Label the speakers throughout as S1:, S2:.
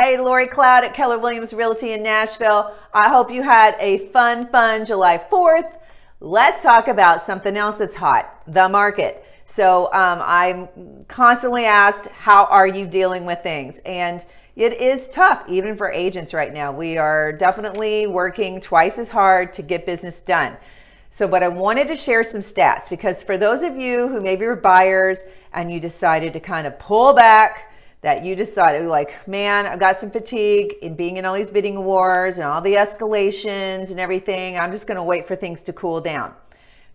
S1: Hey, Lori Cloud at Keller Williams Realty in Nashville. I hope you had a fun July 4th. Let's talk about something else that's hot, the market. So I'm constantly asked, how are you dealing with things? And it is tough, even for agents right now. We are definitely working twice as hard to get business done. But I wanted to share some stats because for those of you who maybe were buyers and you decided to kind of pull back, that you decided like, man, I've got some fatigue in being in all these bidding wars and all the escalations and everything. I'm just going to wait for things to cool down.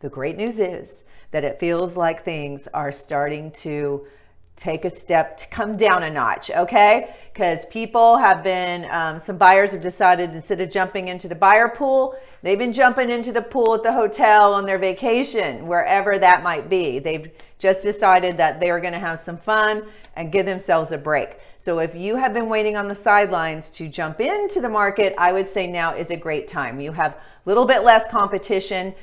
S1: The great news is that it feels like things are starting to take a step to come down a notch, okay? Because people have been, some buyers have decided instead of jumping into the buyer pool, they've been jumping into the pool at the hotel on their vacation, wherever that might be. They've just decided that they're going to have some fun and give themselves a break. So if you have been waiting on the sidelines to jump into the market, I would say now is a great time. You have a little bit less competition.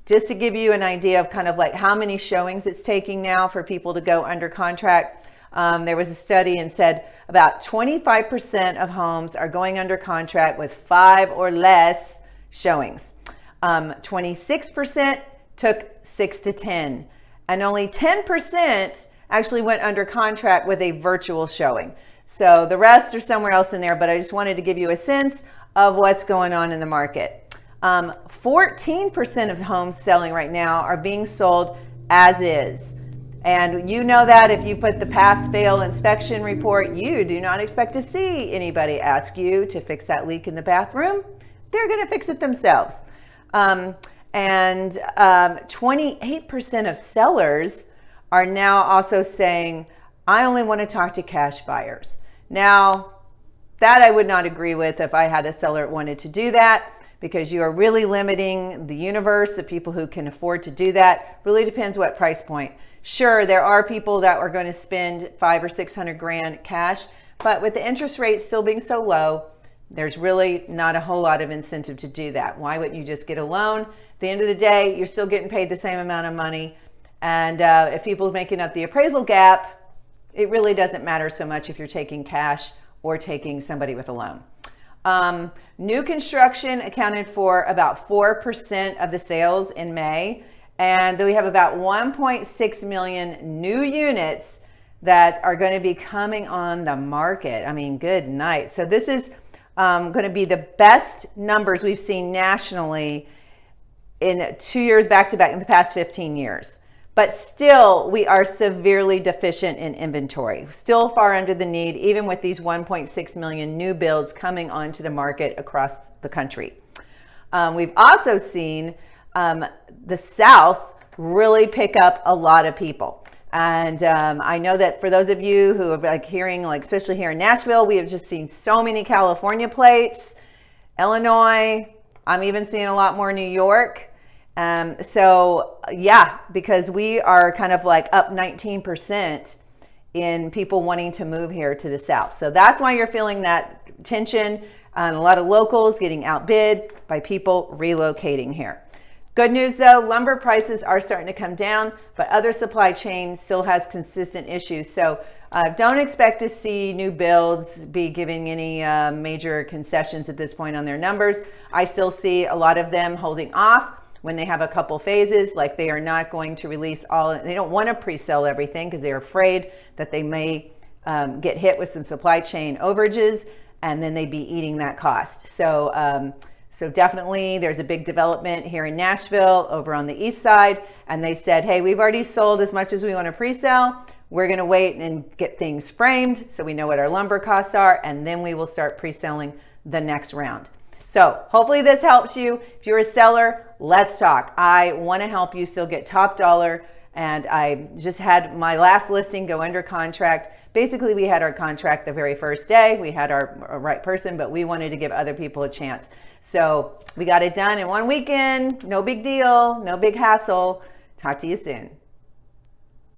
S1: Just to give you an idea of kind of like how many showings it's taking now for people to go under contract, there was a study and said about 25% of homes are going under contract with 5 or less showings. 26% took 6 to 10, and only 10% actually went under contract with a virtual showing. So the rest are somewhere else in there, but I just wanted to give you a sense of what's going on in the market. 14% of homes selling right now are being sold as is. And you know that if you put the pass-fail inspection report, you do not expect to see anybody ask you to fix that leak in the bathroom. They're going to fix it themselves. And 28% of sellers are now also saying, I only want to talk to cash buyers. Now, that I would not agree with if I had a seller that wanted to do that, because you are really limiting the universe of people who can afford to do that. Really depends what price point. Sure, there are people that are going to spend $500 or $600 grand cash, but with the interest rate still being so low, there's really not a whole lot of incentive to do that. Why wouldn't you just get a loan? At the end of the day, you're still getting paid the same amount of money. And if people are making up the appraisal gap, it really doesn't matter so much if you're taking cash or taking somebody with a loan. New construction accounted for about 4% of the sales in May, and we have about 1.6 million new units that are going to be coming on the market. I mean, good night. So this is going to be the best numbers we've seen nationally in 2 years back to back in the past 15 years. But still, we are severely deficient in inventory, still far under the need, even with these 1.6 million new builds coming onto the market across the country. We've also seen the South really pick up a lot of people. And I know that for those of you who are like hearing, like especially here in Nashville, we have just seen so many California plates, Illinois, I'm even seeing a lot more New York. Yeah, because we are kind of like up 19% in people wanting to move here to the South. So that's why you're feeling that tension and a lot of locals getting outbid by people relocating here. Good news though, lumber prices are starting to come down, but other supply chain still has consistent issues. So don't expect to see new builds be giving any major concessions at this point on their numbers. I still see a lot of them holding off when they have a couple phases, like they are not going to release all, they don't want to pre-sell everything because they're afraid that they may get hit with some supply chain overages and then they'd be eating that cost. So definitely there's a big development here in Nashville over on the east side, and they said, hey, we've already sold as much as we want to pre-sell. We're going to wait and get things framed so we know what our lumber costs are, and then we will start pre-selling the next round. So hopefully this helps you. If you're a seller, let's talk. I want to help you still get top dollar. And I just had my last listing go under contract. Basically, we had our contract the very first day. We had our right person, but we wanted to give other people a chance. So we got it done in one weekend. No big deal, no big hassle. Talk to you soon.